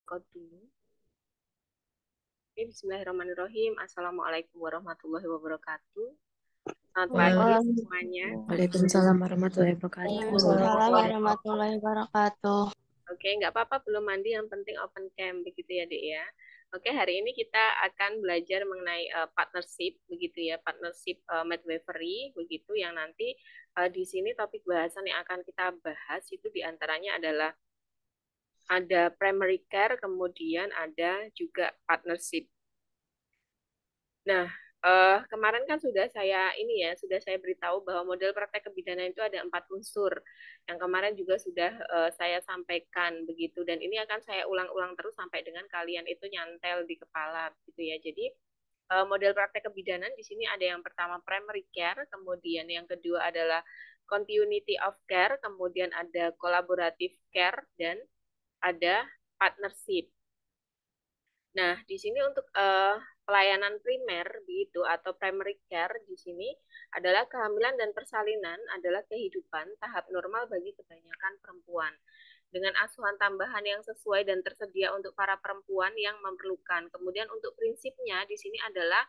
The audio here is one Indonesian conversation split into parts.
Record dulu. Oke, bismillahirrahmanirrahim. Assalamualaikum warahmatullahi wabarakatuh. Selamat pagi semuanya. Waalaikumsalam warahmatullahi wabarakatuh. Waalaikumsalam warahmatullahi wabarakatuh. Oke, nggak apa-apa belum mandi, yang penting open cam begitu ya, Dek ya. Oke, hari ini kita akan belajar mengenai partnership begitu ya, partnership midwifery begitu yang nanti di sini topik bahasan yang akan kita bahas itu diantaranya adalah ada primary care, kemudian ada juga partnership. Nah, kemarin kan sudah saya beritahu bahwa model praktek kebidanan itu ada 4 unsur. Yang kemarin juga sudah saya sampaikan begitu, dan ini akan saya ulang-ulang terus sampai dengan kalian itu nyantel di kepala gitu ya. Jadi model praktek kebidanan di sini ada yang pertama primary care, kemudian yang kedua adalah continuity of care, kemudian ada collaborative care, dan ada partnership. Nah, di sini untuk pelayanan primer begitu atau primary care di sini adalah kehamilan dan persalinan adalah kehidupan tahap normal bagi kebanyakan perempuan dengan asuhan tambahan yang sesuai dan tersedia untuk para perempuan yang memerlukan. Kemudian untuk prinsipnya di sini adalah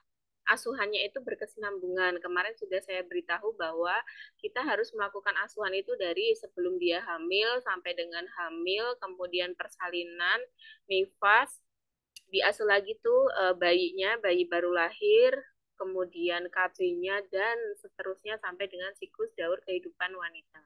asuhannya itu berkesinambungan. Kemarin sudah saya beritahu bahwa kita harus melakukan asuhan itu dari sebelum dia hamil sampai dengan hamil, kemudian persalinan, nifas, diasuh lagi tuh bayinya, bayi baru lahir, kemudian KB-nya, dan seterusnya sampai dengan siklus daur kehidupan wanita.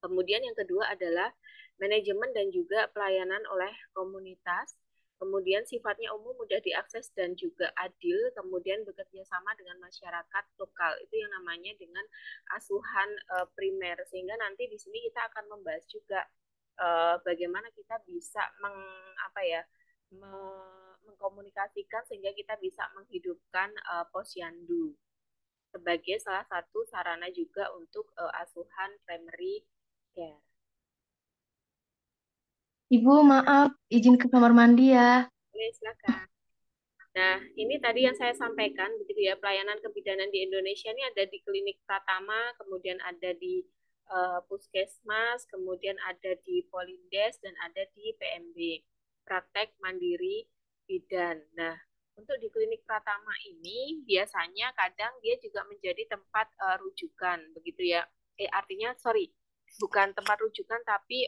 Kemudian yang kedua adalah manajemen dan juga pelayanan oleh komunitas. Kemudian sifatnya umum, mudah diakses dan juga adil. Kemudian bekerja sama dengan masyarakat lokal. Itu yang namanya dengan asuhan primer. Sehingga nanti di sini kita akan membahas juga bagaimana kita bisa mengkomunikasikan sehingga kita bisa menghidupkan posyandu sebagai salah satu sarana juga untuk asuhan primary care. Ibu, maaf, izin ke kamar mandi ya. Oke, silakan. Nah, ini tadi yang saya sampaikan, begitu ya, pelayanan kebidanan di Indonesia ini ada di Klinik Pratama, kemudian ada di Puskesmas, kemudian ada di Polindes, dan ada di PMB, Praktek Mandiri Bidan. Nah, untuk di Klinik Pratama ini biasanya kadang dia juga menjadi tempat rujukan, begitu ya. Artinya, sorry, bukan tempat rujukan, tapi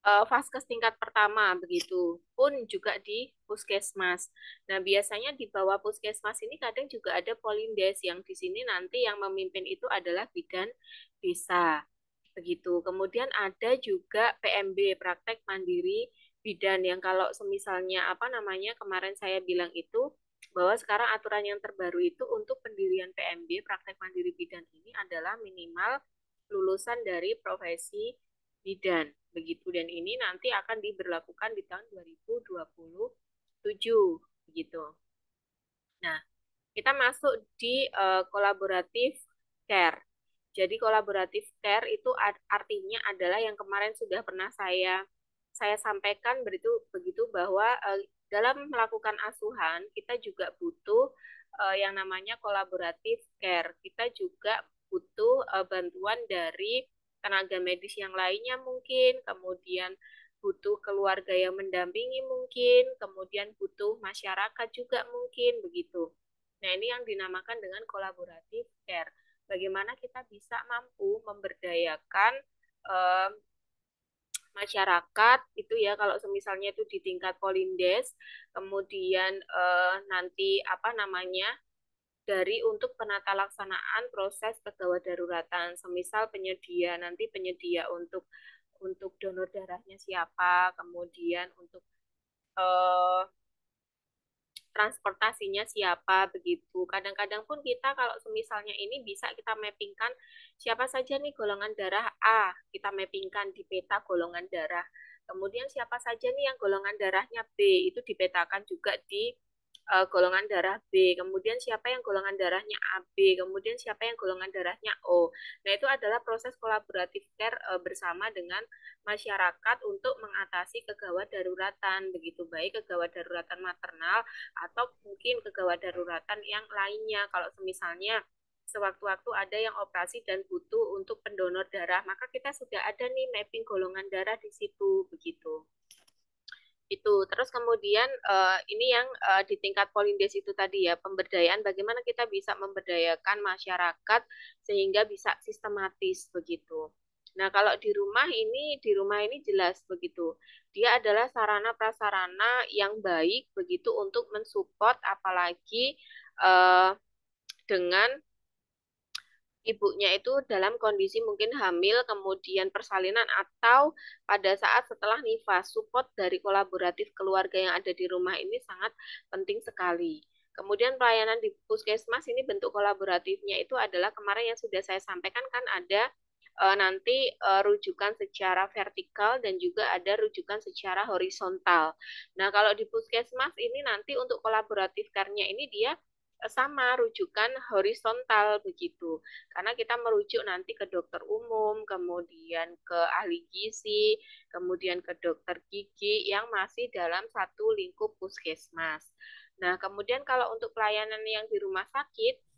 vaskes tingkat pertama begitu pun juga di puskesmas. Nah, biasanya di bawah puskesmas ini kadang juga ada polindes yang di sini nanti yang memimpin itu adalah bidan desa begitu. Kemudian ada juga PMB, praktek mandiri bidan, yang kalau semisalnya kemarin saya bilang itu bahwa sekarang aturan yang terbaru itu untuk pendirian PMB, praktek mandiri bidan ini adalah minimal lulusan dari profesi bidan begitu, dan ini nanti akan diberlakukan di tahun 2027 begitu. Nah, kita masuk di collaborative care. Jadi collaborative care itu artinya adalah yang kemarin sudah pernah saya sampaikan begitu bahwa dalam melakukan asuhan kita juga butuh yang namanya collaborative care. Kita juga butuh bantuan dari tenaga medis yang lainnya mungkin, kemudian butuh keluarga yang mendampingi mungkin, kemudian butuh masyarakat juga mungkin begitu. Nah, ini yang dinamakan dengan collaborative care. Bagaimana kita bisa mampu memberdayakan eh, masyarakat itu ya, kalau misalnya itu di tingkat Polindes, kemudian nanti dari untuk penata laksanaan proses kegawat daruratan, semisal penyedia untuk donor darahnya siapa, kemudian untuk eh, transportasinya siapa begitu. Kadang-kadang pun kita kalau semisalnya ini bisa kita mappingkan siapa saja nih golongan darah A, kita mappingkan di peta golongan darah. Kemudian siapa saja nih yang golongan darahnya B, itu dipetakan juga di golongan darah B. Kemudian siapa yang golongan darahnya AB, kemudian siapa yang golongan darahnya O. Nah, itu adalah proses kolaboratif care bersama dengan masyarakat untuk mengatasi kegawat daruratan, begitu baik kegawat daruratan maternal atau mungkin kegawat daruratan yang lainnya. Kalau misalnya sewaktu-waktu ada yang operasi dan butuh untuk pendonor darah, maka kita sudah ada nih mapping golongan darah di situ, begitu. Terus kemudian ini yang di tingkat Polindes itu tadi ya, pemberdayaan, bagaimana kita bisa memberdayakan masyarakat sehingga bisa sistematis begitu. Nah, kalau di rumah ini jelas begitu. Dia adalah sarana prasarana yang baik begitu untuk mensupport, apalagi dengan ibunya itu dalam kondisi mungkin hamil, kemudian persalinan, atau pada saat setelah nifas. Support dari kolaboratif keluarga yang ada di rumah ini sangat penting sekali. Kemudian pelayanan di puskesmas ini bentuk kolaboratifnya itu adalah kemarin yang sudah saya sampaikan, kan ada nanti rujukan secara vertikal dan juga ada rujukan secara horizontal. Nah, kalau di puskesmas ini nanti untuk kolaboratif care-nya ini dia sama rujukan horizontal begitu, karena kita merujuk nanti ke dokter umum, kemudian ke ahli gizi, kemudian ke dokter gigi yang masih dalam satu lingkup puskesmas. Nah, kemudian kalau untuk pelayanan yang di rumah sakit,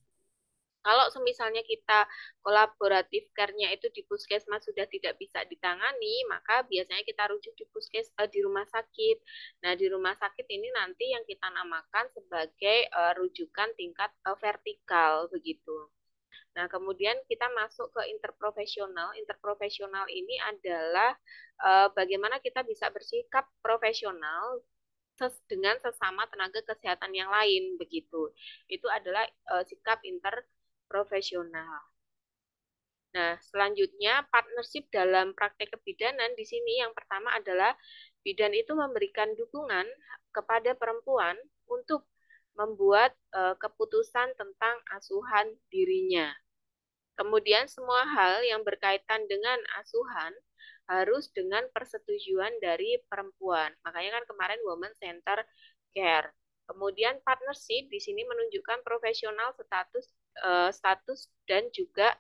kalau misalnya kita kolaboratif care-nya itu di puskesmas sudah tidak bisa ditangani, maka biasanya kita rujuk di rumah sakit. Nah, di rumah sakit ini nanti yang kita namakan sebagai rujukan tingkat vertikal begitu. Nah, kemudian kita masuk ke interprofesional. Interprofesional ini adalah bagaimana kita bisa bersikap profesional dengan sesama tenaga kesehatan yang lain begitu. Itu adalah sikap interprofesional. Nah, selanjutnya partnership dalam praktek kebidanan di sini yang pertama adalah bidan itu memberikan dukungan kepada perempuan untuk membuat keputusan tentang asuhan dirinya. Kemudian semua hal yang berkaitan dengan asuhan harus dengan persetujuan dari perempuan. Makanya kan kemarin Women Center Care. Kemudian partnership di sini menunjukkan profesional status dan juga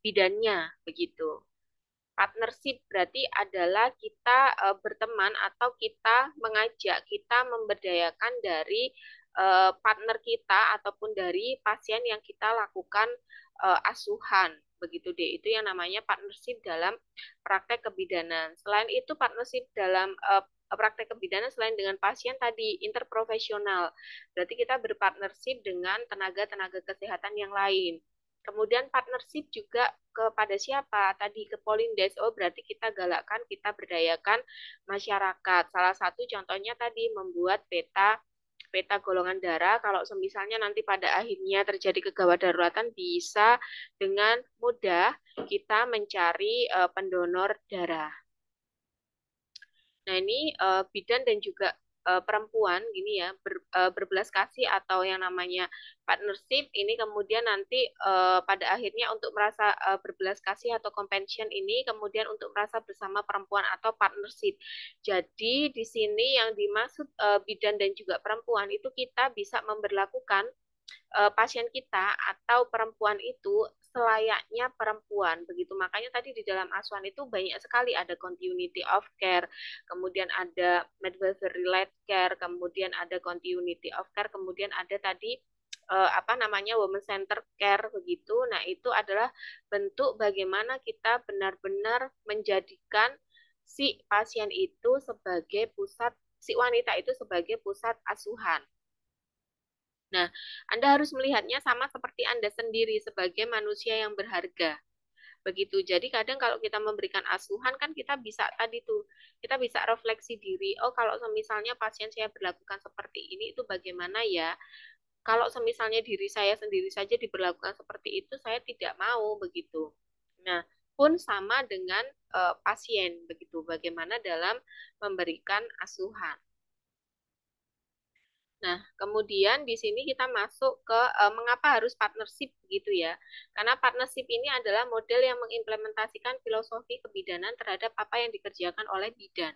bidannya begitu. Partnership berarti adalah kita berteman atau kita mengajak, kita memberdayakan dari partner kita ataupun dari pasien yang kita lakukan asuhan begitu deh. Itu yang namanya partnership dalam praktek kebidanan. Selain itu partnership dalam praktek kebidanan selain dengan pasien tadi interprofesional. Berarti kita berpartnership dengan tenaga-tenaga kesehatan yang lain. Kemudian partnership juga kepada siapa? Tadi ke Polindes. Oh, berarti kita galakkan, kita berdayakan masyarakat. Salah satu contohnya tadi membuat peta golongan darah. Kalau misalnya nanti pada akhirnya terjadi kegawat daruratan, bisa dengan mudah kita mencari pendonor darah. Nah, ini bidan dan juga perempuan gini ya berbelas kasih atau yang namanya partnership ini kemudian nanti pada akhirnya untuk merasa berbelas kasih atau compassion ini kemudian untuk merasa bersama perempuan atau partnership. Jadi di sini yang dimaksud bidan dan juga perempuan itu kita bisa memberlakukan pasien kita atau perempuan itu selayaknya perempuan begitu. Makanya tadi di dalam asuhan itu banyak sekali ada continuity of care, kemudian ada midwifery led care, kemudian ada continuity of care, kemudian ada tadi apa namanya women center care begitu. Nah, itu adalah bentuk bagaimana kita benar-benar menjadikan si pasien itu sebagai pusat, si wanita itu sebagai pusat asuhan. Nah, Anda harus melihatnya sama seperti Anda sendiri sebagai manusia yang berharga. Begitu. Jadi kadang kalau kita memberikan asuhan kan kita bisa tadi tuh, kita bisa refleksi diri. Oh, kalau misalnya pasien saya berlakukan seperti ini itu bagaimana ya? Kalau misalnya diri saya sendiri saja diberlakukan seperti itu, saya tidak mau begitu. Nah, pun sama dengan pasien begitu. Bagaimana dalam memberikan asuhan. Nah, kemudian di sini kita masuk ke mengapa harus partnership gitu ya. Karena partnership ini adalah model yang mengimplementasikan filosofi kebidanan terhadap apa yang dikerjakan oleh bidan.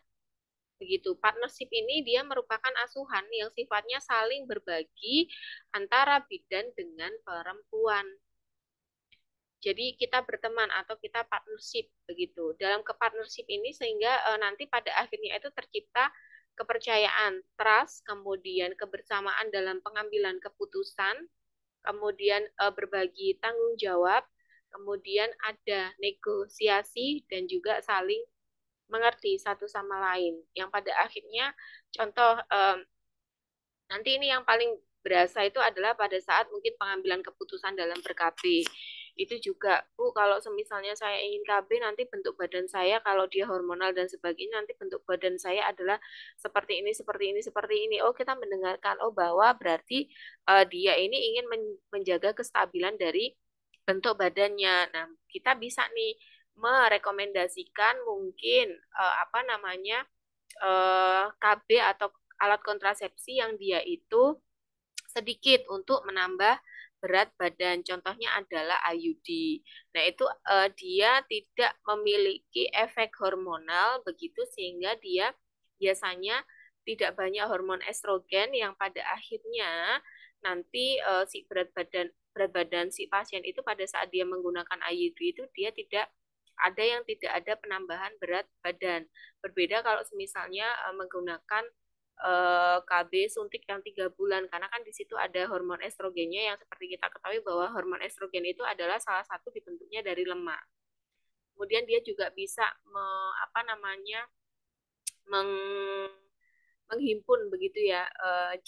Begitu. Partnership ini dia merupakan asuhan yang sifatnya saling berbagi antara bidan dengan perempuan. Jadi kita berteman atau kita partnership begitu. Dalam kepartnership ini sehingga nanti pada akhirnya itu tercipta kepercayaan, trust, kemudian kebersamaan dalam pengambilan keputusan, kemudian berbagi tanggung jawab, kemudian ada negosiasi dan juga saling mengerti satu sama lain. Yang pada akhirnya contoh nanti ini yang paling berasa itu adalah pada saat mungkin pengambilan keputusan dalam ber-KB. Itu juga, Bu, kalau semisalnya saya ingin KB, nanti bentuk badan saya, kalau dia hormonal dan sebagainya, nanti bentuk badan saya adalah seperti ini, seperti ini, seperti ini. Oh, kita mendengarkan, oh bahwa berarti dia ini ingin menjaga kestabilan dari bentuk badannya. Nah, kita bisa nih merekomendasikan mungkin apa namanya KB atau alat kontrasepsi yang dia itu sedikit untuk menambah berat badan. Contohnya adalah IUD. Nah, itu dia tidak memiliki efek hormonal begitu sehingga dia biasanya tidak banyak hormon estrogen yang pada akhirnya nanti si berat badan si pasien itu pada saat dia menggunakan IUD itu dia tidak ada yang tidak ada penambahan berat badan. Berbeda kalau misalnya menggunakan KB suntik yang 3 bulan karena kan di situ ada hormon estrogennya yang seperti kita ketahui bahwa hormon estrogen itu adalah salah satu dibentuknya dari lemak. Kemudian dia juga bisa apa namanya menghimpun begitu ya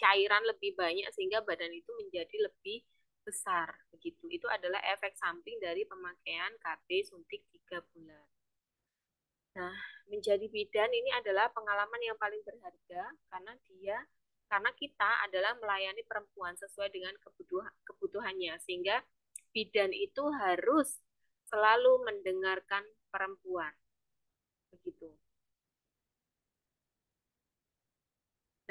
cairan lebih banyak sehingga badan itu menjadi lebih besar begitu. Itu adalah efek samping dari pemakaian KB suntik 3 bulan. Nah, menjadi bidan ini adalah pengalaman yang paling berharga karena kita adalah melayani perempuan sesuai dengan kebutuhannya sehingga bidan itu harus selalu mendengarkan perempuan. Begitu.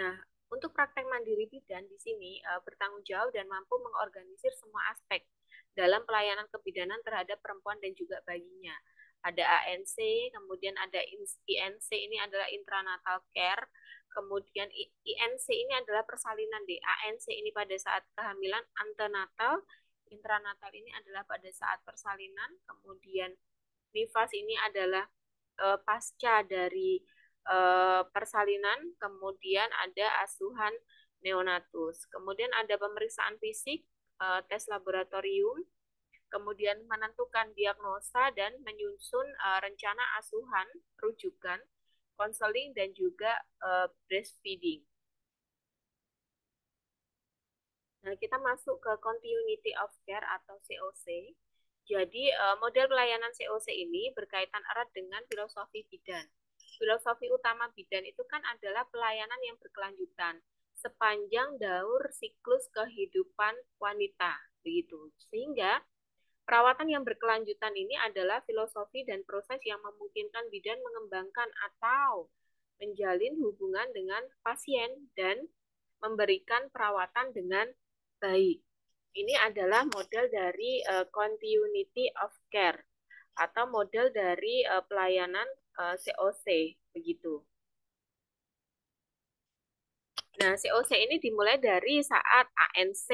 Nah, untuk praktek mandiri bidan di sini bertanggung jawab dan mampu mengorganisir semua aspek dalam pelayanan kebidanan terhadap perempuan dan juga bayinya. Ada ANC, kemudian ada INC, ini adalah intranatal care, kemudian INC ini adalah persalinan deh. ANC ini pada saat kehamilan, antenatal, intranatal ini adalah pada saat persalinan, kemudian NIFAS ini adalah pasca dari persalinan, kemudian ada asuhan neonatus, kemudian ada pemeriksaan fisik, tes laboratorium, kemudian menentukan diagnosa dan menyusun rencana asuhan, rujukan, konseling, dan juga breastfeeding. Nah, kita masuk ke Continuity of Care atau COC. Jadi, model pelayanan COC ini berkaitan erat dengan filosofi bidan. Filosofi utama bidan itu kan adalah pelayanan yang berkelanjutan sepanjang daur siklus kehidupan wanita, begitu. Sehingga perawatan yang berkelanjutan ini adalah filosofi dan proses yang memungkinkan bidan mengembangkan atau menjalin hubungan dengan pasien dan memberikan perawatan dengan baik. Ini adalah model dari continuity of care atau model dari pelayanan COC begitu. Nah, COC ini dimulai dari saat ANC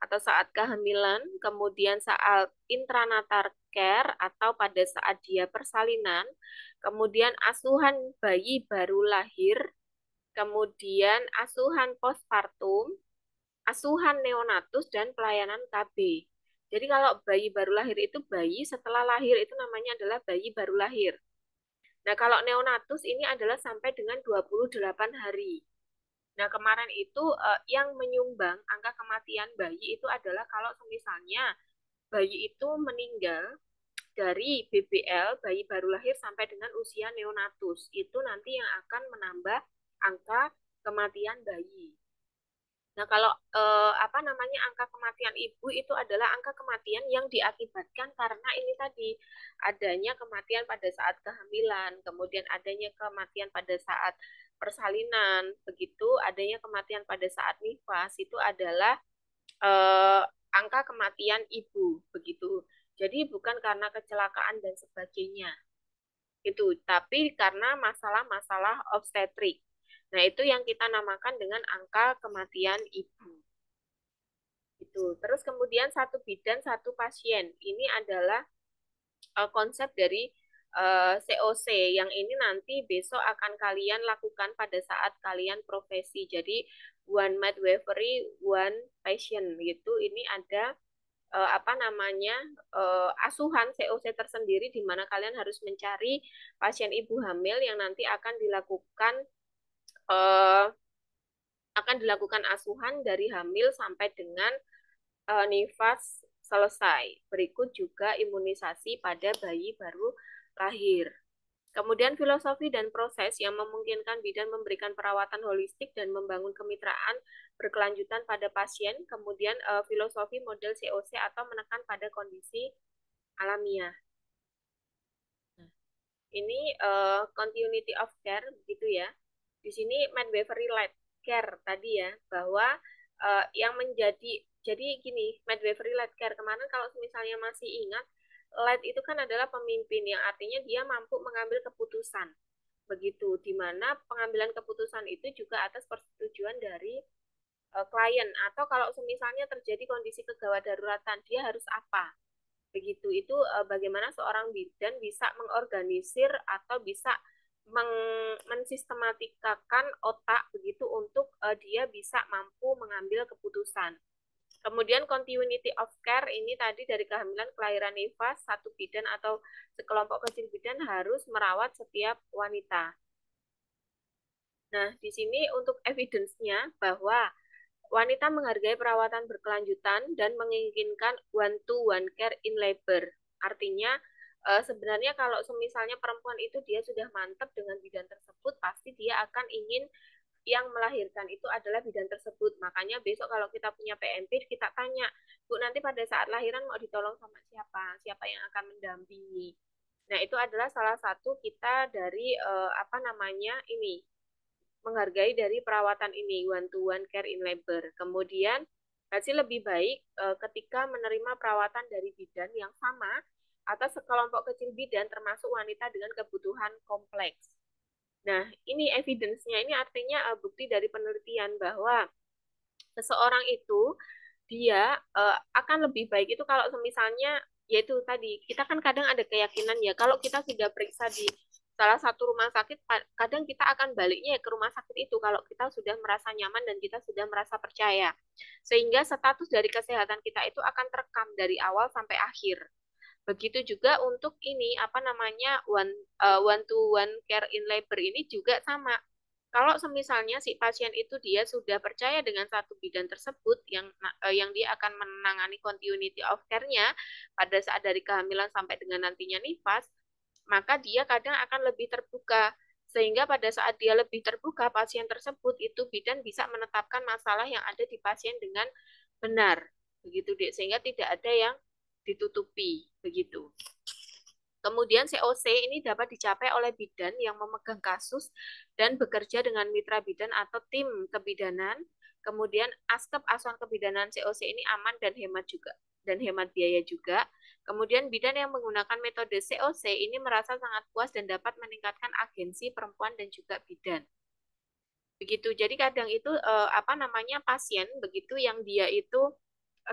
atau saat kehamilan, kemudian saat intranatal care atau pada saat dia persalinan, kemudian asuhan bayi baru lahir, kemudian asuhan postpartum, asuhan neonatus, dan pelayanan KB. Jadi kalau bayi baru lahir itu bayi setelah lahir itu namanya adalah bayi baru lahir. Nah, kalau neonatus ini adalah sampai dengan 28 hari. Nah, kemarin itu yang menyumbang angka kematian bayi itu adalah kalau misalnya bayi itu meninggal dari BBL, bayi baru lahir sampai dengan usia neonatus. Itu nanti yang akan menambah angka kematian bayi. Nah, kalau apa namanya angka kematian ibu itu adalah angka kematian yang diakibatkan karena ini tadi adanya kematian pada saat kehamilan, kemudian adanya kematian pada saat persalinan, begitu adanya kematian pada saat nifas itu adalah angka kematian ibu, begitu. Jadi bukan karena kecelakaan dan sebagainya. Itu, tapi karena masalah-masalah obstetrik. Nah, itu yang kita namakan dengan angka kematian ibu. Itu. Terus kemudian satu bidan, satu pasien. Ini adalah konsep dari COC yang ini nanti besok akan kalian lakukan pada saat kalian profesi. Jadi one midwifery, one patient gitu. Ini ada apa namanya asuhan COC tersendiri di mana kalian harus mencari pasien ibu hamil yang nanti eh, akan dilakukan asuhan dari hamil sampai dengan nifas selesai. Berikut juga imunisasi pada bayi baru lahir. Kemudian filosofi dan proses yang memungkinkan bidan memberikan perawatan holistik dan membangun kemitraan berkelanjutan pada pasien. Kemudian filosofi model COC atau menekan pada kondisi alamiah. Ini continuity of care gitu ya. Di sini midwifery light care tadi ya, bahwa yang jadi gini, midwifery light care kemarin kalau misalnya masih ingat, light itu kan adalah pemimpin yang artinya dia mampu mengambil keputusan. Begitu, di mana pengambilan keputusan itu juga atas persetujuan dari klien, atau kalau misalnya terjadi kondisi kegawat daruratan, dia harus apa? Begitu itu bagaimana seorang bidan bisa mengorganisir atau bisa mensistematikakan otak begitu untuk dia bisa mampu mengambil keputusan. Kemudian continuity of care ini tadi dari kehamilan, kelahiran, nifas, satu bidan atau sekelompok kecil bidan harus merawat setiap wanita. Nah, di sini untuk evidence-nya bahwa wanita menghargai perawatan berkelanjutan dan menginginkan one-to-one care in labor. Artinya, sebenarnya kalau misalnya perempuan itu dia sudah mantap dengan bidan tersebut, pasti dia akan ingin yang melahirkan itu adalah bidan tersebut. Makanya besok kalau kita punya PMP, kita tanya, Bu, nanti pada saat lahiran mau ditolong sama siapa? Siapa yang akan mendampingi? Nah, itu adalah salah satu kita dari apa namanya ini, menghargai dari perawatan ini, one-to-one care in labor. Kemudian, hasil lebih baik ketika menerima perawatan dari bidan yang sama atau sekelompok kecil bidan termasuk wanita dengan kebutuhan kompleks. Nah, ini evidence-nya, ini artinya bukti dari penelitian bahwa seseorang itu dia akan lebih baik itu kalau misalnya, yaitu tadi, kita kan kadang ada keyakinan ya, kalau kita sudah periksa di salah satu rumah sakit, kadang kita akan baliknya ke rumah sakit itu kalau kita sudah merasa nyaman dan kita sudah merasa percaya. Sehingga status dari kesehatan kita itu akan terekam dari awal sampai akhir. Begitu juga untuk ini apa namanya one to one care in labor ini juga sama. Kalau misalnya si pasien itu dia sudah percaya dengan satu bidan tersebut yang dia akan menangani continuity of care-nya pada saat dari kehamilan sampai dengan nantinya nifas, maka dia kadang akan lebih terbuka. Sehingga pada saat dia lebih terbuka, pasien tersebut itu bidan bisa menetapkan masalah yang ada di pasien dengan benar. Begitu, Dek. Sehingga tidak ada yang ditutupi. Begitu. Kemudian COC ini dapat dicapai oleh bidan yang memegang kasus dan bekerja dengan mitra bidan atau tim kebidanan. Kemudian aspek asuhan kebidanan COC ini aman dan hemat juga, dan hemat biaya juga. Kemudian bidan yang menggunakan metode COC ini merasa sangat puas dan dapat meningkatkan agensi perempuan dan juga bidan. Begitu. Jadi kadang itu apa namanya pasien begitu yang dia itu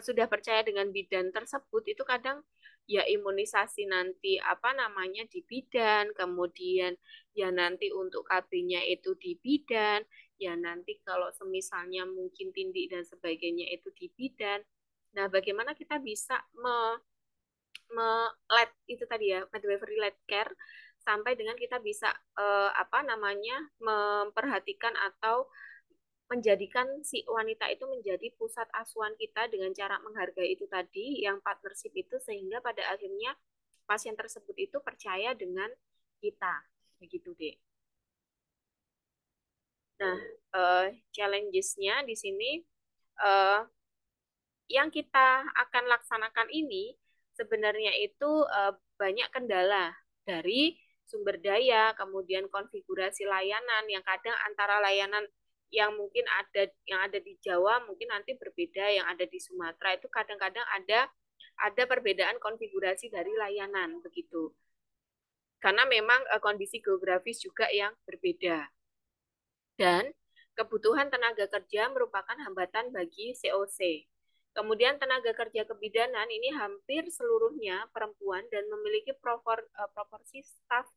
sudah percaya dengan bidan tersebut itu kadang ya imunisasi nanti apa namanya di bidan, kemudian ya nanti untuk KB-nya itu di bidan, ya nanti kalau semisalnya mungkin tindik dan sebagainya itu di bidan. Nah, bagaimana kita bisa led itu tadi ya, midwifery led care sampai dengan kita bisa apa namanya memperhatikan atau menjadikan si wanita itu menjadi pusat asuhan kita dengan cara menghargai itu tadi yang partnership itu sehingga pada akhirnya pasien tersebut itu percaya dengan kita begitu deh. Nah, challenges-nya di sini yang kita akan laksanakan ini sebenarnya itu banyak kendala dari sumber daya, kemudian konfigurasi layanan yang kadang antara layanan yang mungkin ada di Jawa mungkin nanti berbeda yang ada di Sumatera itu kadang-kadang ada perbedaan konfigurasi dari layanan begitu. Karena memang kondisi geografis juga yang berbeda. Dan kebutuhan tenaga kerja merupakan hambatan bagi COC. Kemudian tenaga kerja kebidanan ini hampir seluruhnya perempuan dan memiliki proporsi staf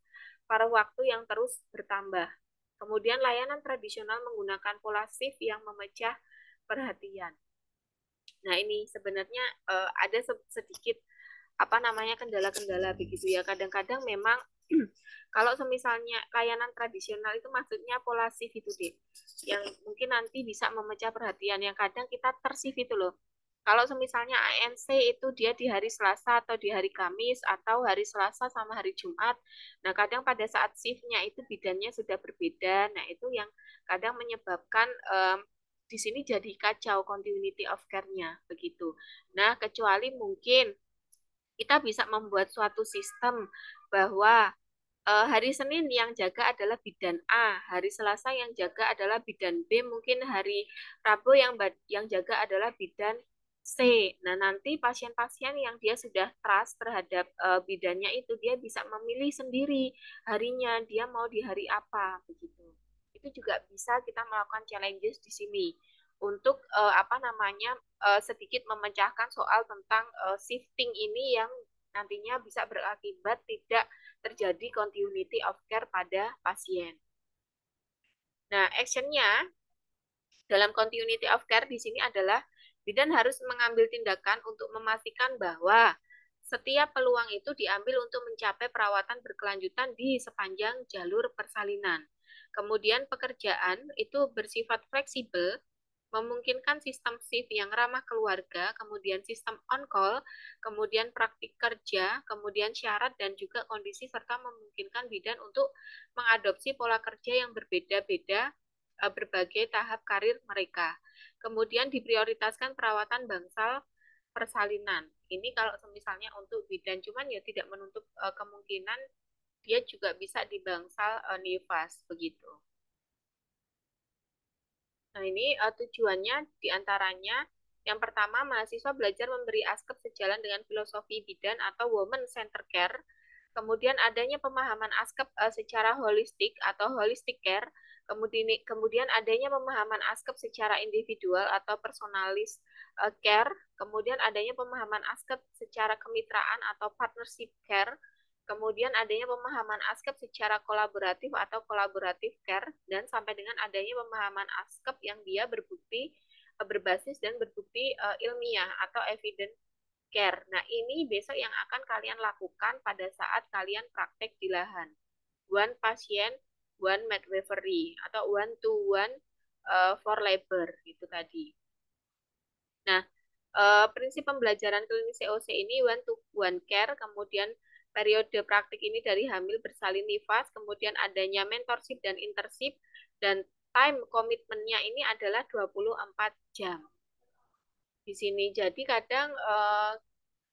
pada waktu yang terus bertambah. Kemudian layanan tradisional menggunakan pola shift yang memecah perhatian. Nah, ini sebenarnya ada sedikit apa namanya kendala-kendala begitu ya. Kadang-kadang memang kalau misalnya layanan tradisional itu maksudnya pola shift itu deh, yang mungkin nanti bisa memecah perhatian yang kadang kita tersif itu loh. Kalau misalnya ANC itu dia di hari Selasa atau di hari Kamis atau hari Selasa sama hari Jumat. Nah, kadang pada saat shiftnya itu bidannya sudah berbeda. Nah, itu yang kadang menyebabkan di sini jadi kacau continuity of care-nya begitu. Nah, kecuali mungkin kita bisa membuat suatu sistem bahwa hari Senin yang jaga adalah bidan A, hari Selasa yang jaga adalah bidan B, mungkin hari Rabu yang jaga adalah bidan C. Nah, nanti pasien-pasien yang dia sudah trust terhadap bidannya itu dia bisa memilih sendiri harinya dia mau di hari apa begitu. Itu juga bisa kita melakukan challenges di sini untuk apa namanya sedikit memecahkan soal tentang shifting ini yang nantinya bisa berakibat tidak terjadi continuity of care pada pasien. Nah, actionnya dalam continuity of care di sini adalah bidan harus mengambil tindakan untuk memastikan bahwa setiap peluang itu diambil untuk mencapai perawatan berkelanjutan di sepanjang jalur persalinan. Kemudian pekerjaan itu bersifat fleksibel, memungkinkan sistem shift yang ramah keluarga, kemudian sistem on-call, kemudian praktik kerja, kemudian syarat dan juga kondisi, serta memungkinkan bidan untuk mengadopsi pola kerja yang berbeda-beda berbagai tahap karir mereka. Kemudian diprioritaskan perawatan bangsal persalinan. Ini kalau misalnya untuk bidan, cuman ya tidak menutup kemungkinan dia juga bisa di bangsal nifas begitu. Nah, ini tujuannya diantaranya yang pertama, mahasiswa belajar memberi askep sejalan dengan filosofi bidan atau woman center care. Kemudian adanya pemahaman askep secara holistik atau holistic care. Kemudian adanya pemahaman askep secara individual atau personalis care. Kemudian adanya pemahaman askep secara kemitraan atau partnership care. Kemudian adanya pemahaman askep secara kolaboratif atau kolaboratif care, dan sampai dengan adanya pemahaman askep yang dia berbasis dan berbukti ilmiah atau evidence care. Nah, ini besok yang akan kalian lakukan pada saat kalian praktek di lahan. One patient, one midwifery atau one to one for labor itu tadi. Nah, prinsip pembelajaran klinis COC ini one to one care, kemudian periode praktik ini dari hamil bersalin nifas, kemudian adanya mentorship dan internship, dan time komitmennya ini adalah 24 jam. Di sini jadi kadang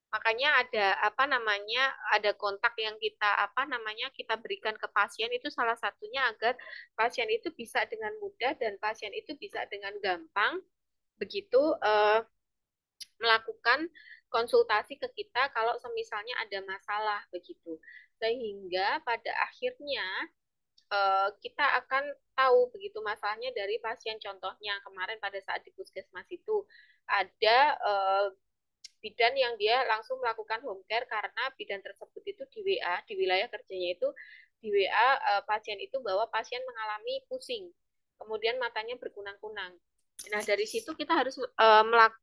makanya ada apa namanya ada kontak yang kita berikan ke pasien itu salah satunya agar pasien itu bisa dengan mudah dan pasien itu bisa dengan gampang begitu melakukan konsultasi ke kita kalau semisalnya ada masalah begitu. Sehingga pada akhirnya kita akan tahu begitu masalahnya dari pasien. Contohnya kemarin pada saat di puskesmas itu ada bidan yang dia langsung melakukan home care karena bidan tersebut itu di WA, di wilayah kerjanya itu di WA pasien itu bahwa pasien mengalami pusing, kemudian matanya berkunang-kunang. Nah, dari situ kita harus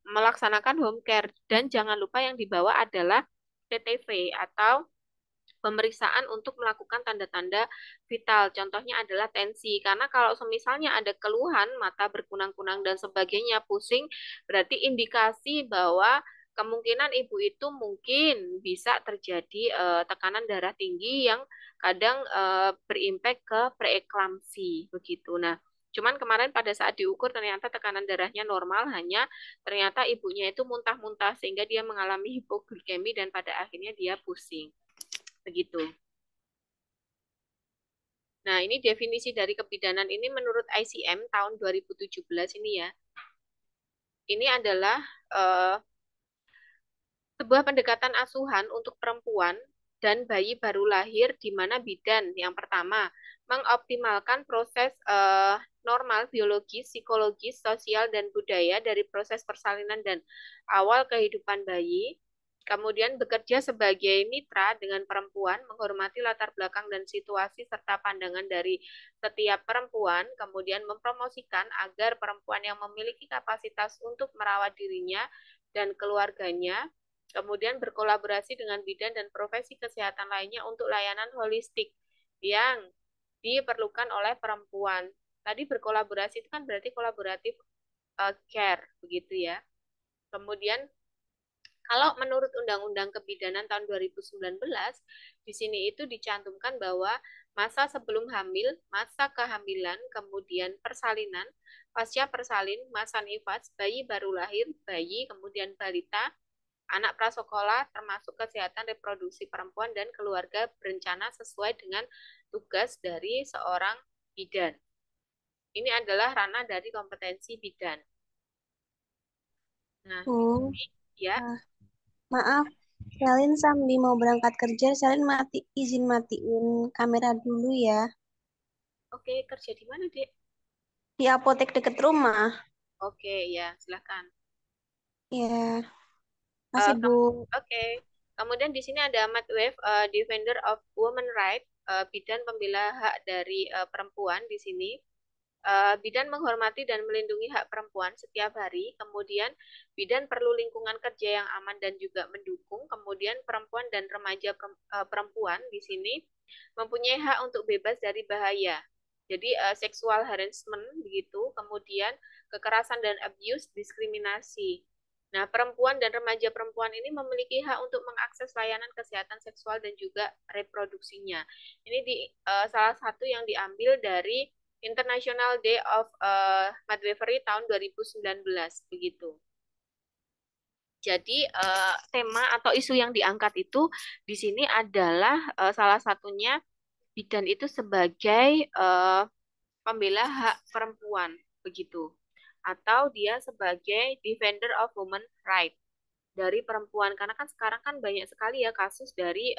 melaksanakan home care, dan jangan lupa yang dibawa adalah TTV atau pemeriksaan untuk melakukan tanda-tanda vital. Contohnya adalah tensi. Karena kalau misalnya ada keluhan, mata berkunang-kunang dan sebagainya, pusing, berarti indikasi bahwa kemungkinan ibu itu mungkin bisa terjadi tekanan darah tinggi yang kadang berimpact ke preeklamsi begitu. Nah, cuman kemarin pada saat diukur ternyata tekanan darahnya normal, hanya ternyata ibunya itu muntah-muntah sehingga dia mengalami hipoglikemi dan pada akhirnya dia pusing. Begitu. Nah, ini definisi dari kebidanan ini menurut ICM tahun 2017 ini ya. Ini adalah sebuah pendekatan asuhan untuk perempuan dan bayi baru lahir di mana bidan yang pertama mengoptimalkan proses normal biologis, psikologis, sosial, dan budaya dari proses persalinan dan awal kehidupan bayi. Kemudian bekerja sebagai mitra dengan perempuan, menghormati latar belakang dan situasi serta pandangan dari setiap perempuan, kemudian mempromosikan agar perempuan yang memiliki kapasitas untuk merawat dirinya dan keluarganya, kemudian berkolaborasi dengan bidan dan profesi kesehatan lainnya untuk layanan holistik yang diperlukan oleh perempuan. Tadi berkolaborasi itu kan berarti kolaboratif care, begitu ya. Kemudian kalau menurut Undang-Undang Kebidanan tahun 2019, di sini itu dicantumkan bahwa masa sebelum hamil, masa kehamilan, kemudian persalinan, pasca persalin, masa nifas, bayi baru lahir, bayi, kemudian balita, anak prasekolah, termasuk kesehatan reproduksi perempuan dan keluarga berencana sesuai dengan tugas dari seorang bidan. Ini adalah ranah dari kompetensi bidan. Nah, Oh, ya. maaf. Selin sambil mau berangkat kerja, Selin izin matiin kamera dulu ya. Oke, kerja di mana, Dek? Di apotek deket rumah. Oke, ya, silakan. Ya, masih Bu. Oke. Kemudian di sini ada Matt Wave, Defender of Women Right, bidan pembela hak dari perempuan di sini. Bidan menghormati dan melindungi hak perempuan setiap hari. Kemudian bidan perlu lingkungan kerja yang aman dan juga mendukung. Kemudian perempuan dan remaja perempuan di sini mempunyai hak untuk bebas dari bahaya. Jadi sexual harassment begitu, kemudian kekerasan dan abuse, diskriminasi. Nah, perempuan dan remaja perempuan ini memiliki hak untuk mengakses layanan kesehatan seksual dan juga reproduksinya. Ini salah satu yang diambil dari International Day of Midwifery tahun 2019 begitu. Jadi tema atau isu yang diangkat itu di sini adalah salah satunya bidan itu sebagai pembela hak perempuan begitu, atau dia sebagai defender of women right dari perempuan, karena kan sekarang kan banyak sekali ya kasus dari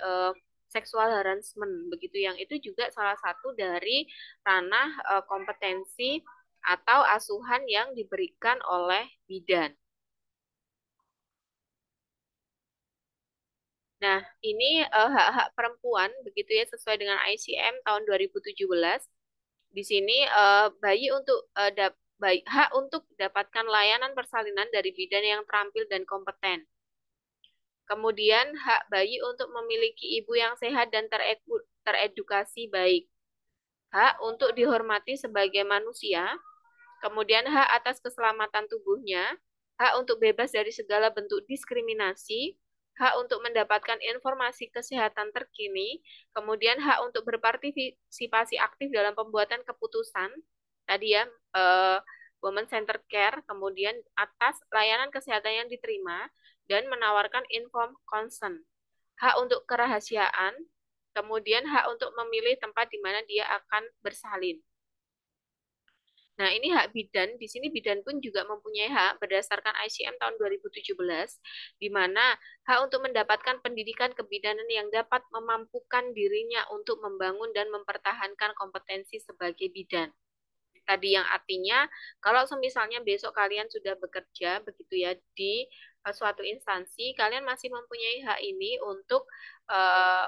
sexual harassment begitu, yang itu juga salah satu dari ranah kompetensi atau asuhan yang diberikan oleh bidan. Nah, ini hak-hak perempuan begitu ya, sesuai dengan ICM tahun 2017. Di sini bayi untuk hak untuk dapatkan layanan persalinan dari bidan yang terampil dan kompeten. Kemudian hak bayi untuk memiliki ibu yang sehat dan teredukasi baik. Hak untuk dihormati sebagai manusia. Kemudian hak atas keselamatan tubuhnya. Hak untuk bebas dari segala bentuk diskriminasi. Hak untuk mendapatkan informasi kesehatan terkini. Kemudian hak untuk berpartisipasi aktif dalam pembuatan keputusan. Tadi ya, women centered care. Kemudian atas layanan kesehatan yang diterima dan menawarkan informed consent. Hak untuk kerahasiaan, kemudian hak untuk memilih tempat di mana dia akan bersalin. Nah, ini hak bidan. Di sini bidan pun juga mempunyai hak berdasarkan ICM tahun 2017, di mana hak untuk mendapatkan pendidikan kebidanan yang dapat memampukan dirinya untuk membangun dan mempertahankan kompetensi sebagai bidan. Tadi yang artinya kalau misalnya besok kalian sudah bekerja begitu ya di suatu instansi, kalian masih mempunyai hak ini untuk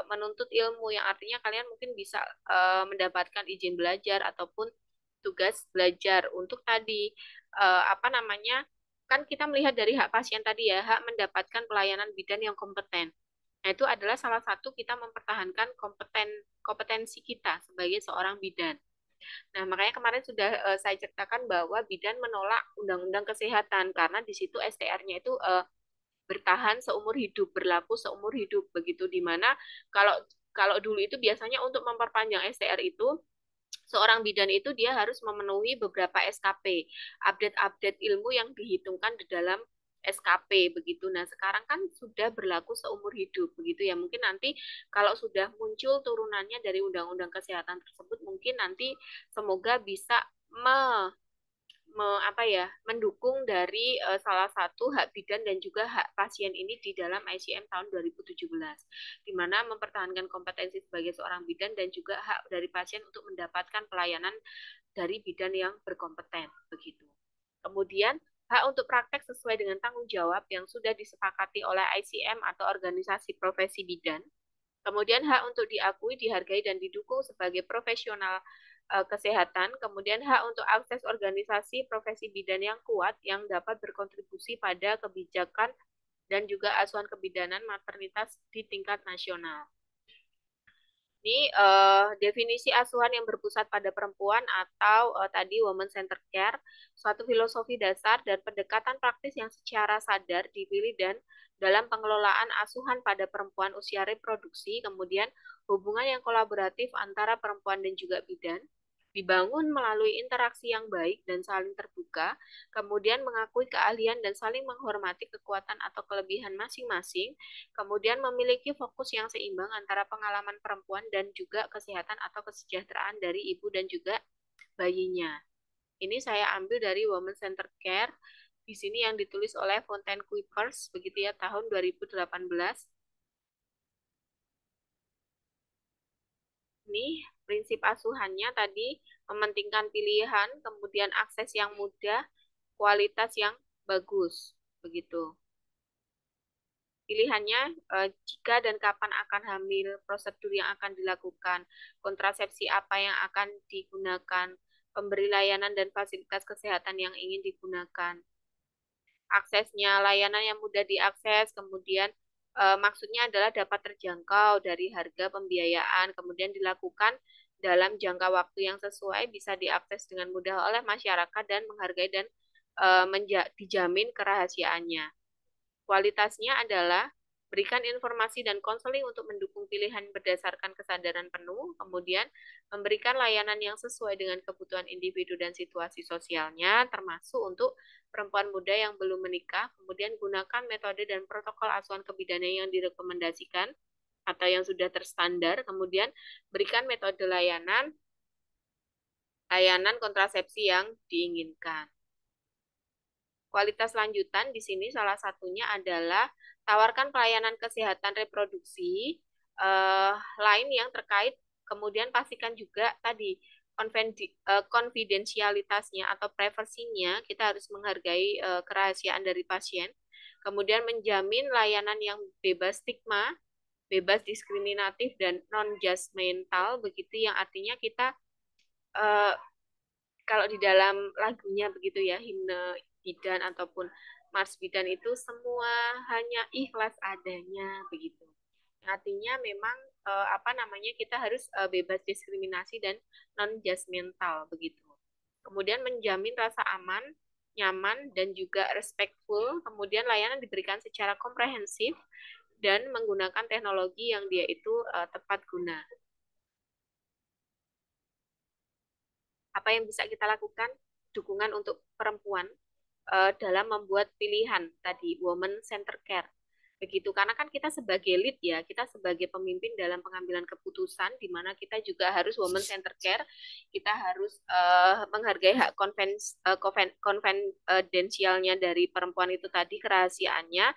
menuntut ilmu, yang artinya kalian mungkin bisa mendapatkan izin belajar ataupun tugas belajar untuk tadi apa namanya, kan kita melihat dari hak pasien tadi ya, hak mendapatkan pelayanan bidan yang kompeten. Nah, itu adalah salah satu kita mempertahankan kompetensi kita sebagai seorang bidan. Nah, makanya kemarin sudah saya ceritakan bahwa bidan menolak undang-undang kesehatan karena di situ STR-nya itu bertahan seumur hidup, berlaku seumur hidup begitu, di mana kalau kalau dulu itu biasanya untuk memperpanjang STR itu seorang bidan itu dia harus memenuhi beberapa SKP, update-update ilmu yang dihitungkan di dalam SKP begitu. Nah, sekarang kan sudah berlaku seumur hidup begitu ya. Mungkin nanti kalau sudah muncul turunannya dari undang-undang kesehatan tersebut, mungkin nanti semoga bisa mendukung dari salah satu hak bidan dan juga hak pasien ini di dalam ICM tahun 2017, di mana mempertahankan kompetensi sebagai seorang bidan dan juga hak dari pasien untuk mendapatkan pelayanan dari bidan yang berkompeten begitu. Kemudian hak untuk praktek sesuai dengan tanggung jawab yang sudah disepakati oleh ICM atau organisasi profesi bidan. Kemudian hak untuk diakui, dihargai, dan didukung sebagai profesional kesehatan. Kemudian hak untuk akses organisasi profesi bidan yang kuat yang dapat berkontribusi pada kebijakan dan juga asuhan kebidanan maternitas di tingkat nasional. Ini definisi asuhan yang berpusat pada perempuan atau tadi woman centered care, suatu filosofi dasar dan pendekatan praktis yang secara sadar dipilih dan dalam pengelolaan asuhan pada perempuan usia reproduksi, kemudian hubungan yang kolaboratif antara perempuan dan juga bidan, dibangun melalui interaksi yang baik dan saling terbuka, kemudian mengakui keahlian dan saling menghormati kekuatan atau kelebihan masing-masing, kemudian memiliki fokus yang seimbang antara pengalaman perempuan dan juga kesehatan atau kesejahteraan dari ibu dan juga bayinya. Ini saya ambil dari Women Centered Care. Di sini yang ditulis oleh Fontaine Kuipers, begitu ya, tahun 2018. Ini prinsip asuhannya tadi mementingkan pilihan, kemudian akses yang mudah, kualitas yang bagus, begitu. Pilihannya jika dan kapan akan hamil, prosedur yang akan dilakukan, kontrasepsi apa yang akan digunakan, pemberi layanan dan fasilitas kesehatan yang ingin digunakan, aksesnya, layanan yang mudah diakses, kemudian maksudnya adalah dapat terjangkau dari harga pembiayaan, kemudian dilakukan dalam jangka waktu yang sesuai, bisa diakses dengan mudah oleh masyarakat dan menghargai dan dijamin kerahasiaannya. Kualitasnya adalah berikan informasi dan konseling untuk mendukung pilihan berdasarkan kesadaran penuh, kemudian memberikan layanan yang sesuai dengan kebutuhan individu dan situasi sosialnya, termasuk untuk perempuan muda yang belum menikah, kemudian gunakan metode dan protokol asuhan kebidanan yang direkomendasikan atau yang sudah terstandar, kemudian berikan metode layanan kontrasepsi yang diinginkan. Kualitas lanjutan di sini salah satunya adalah tawarkan pelayanan kesehatan reproduksi lain yang terkait, kemudian pastikan juga tadi konfidensialitasnya atau privasinya, kita harus menghargai kerahasiaan dari pasien, kemudian menjamin layanan yang bebas stigma, bebas diskriminatif, dan non-judgmental, begitu yang artinya kita kalau di dalam lagunya begitu ya, himne bidan ataupun Mars bidan itu semua hanya ikhlas adanya begitu. Artinya memang kita harus bebas diskriminasi dan non judgmental begitu. Kemudian menjamin rasa aman, nyaman dan juga respectful. Kemudian layanan diberikan secara komprehensif dan menggunakan teknologi yang dia itu tepat guna. Apa yang bisa kita lakukan? Dukungan untuk perempuan dalam membuat pilihan tadi woman center care begitu, karena kan kita sebagai lead ya, kita sebagai pemimpin dalam pengambilan keputusan, di mana kita juga harus woman center care, kita harus menghargai hak konfidensialnya dari perempuan itu tadi, kerahasiaannya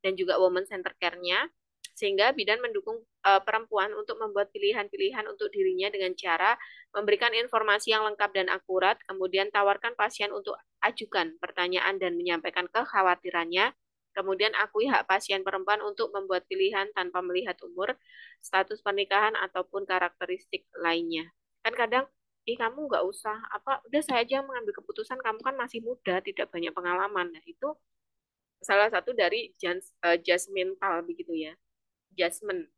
dan juga woman center care-nya, sehingga bidan mendukung perempuan untuk membuat pilihan-pilihan untuk dirinya dengan cara memberikan informasi yang lengkap dan akurat, kemudian tawarkan pasien untuk ajukan pertanyaan dan menyampaikan kekhawatirannya, kemudian akui hak pasien perempuan untuk membuat pilihan tanpa melihat umur, status pernikahan, ataupun karakteristik lainnya. Kan kadang, kamu nggak usah, udah saya aja mengambil keputusan, kamu kan masih muda, tidak banyak pengalaman. Nah, itu salah satu dari judgmental begitu ya. Judgment.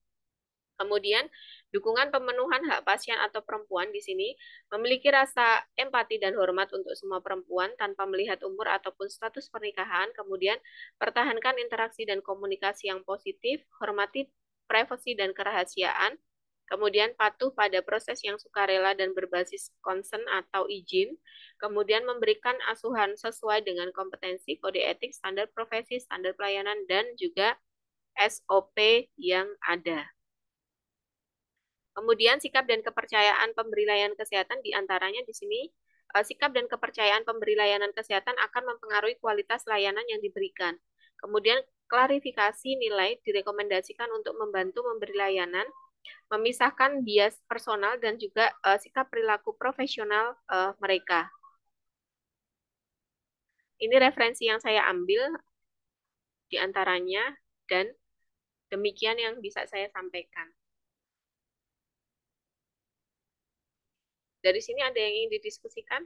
Kemudian, dukungan pemenuhan hak pasien atau perempuan di sini memiliki rasa empati dan hormat untuk semua perempuan tanpa melihat umur ataupun status pernikahan. Kemudian, pertahankan interaksi dan komunikasi yang positif, hormati privasi dan kerahasiaan. Kemudian, patuh pada proses yang sukarela dan berbasis consent atau izin. Kemudian, memberikan asuhan sesuai dengan kompetensi, kode etik, standar profesi, standar pelayanan, dan juga SOP yang ada. Kemudian sikap dan kepercayaan pemberi layanan kesehatan diantaranya di sini, sikap dan kepercayaan pemberi layanan kesehatan akan mempengaruhi kualitas layanan yang diberikan. Kemudian klarifikasi nilai direkomendasikan untuk membantu memberi layanan, memisahkan bias personal dan juga sikap perilaku profesional mereka. Ini referensi yang saya ambil di antaranya dan demikian yang bisa saya sampaikan. Dari sini ada yang ingin didiskusikan?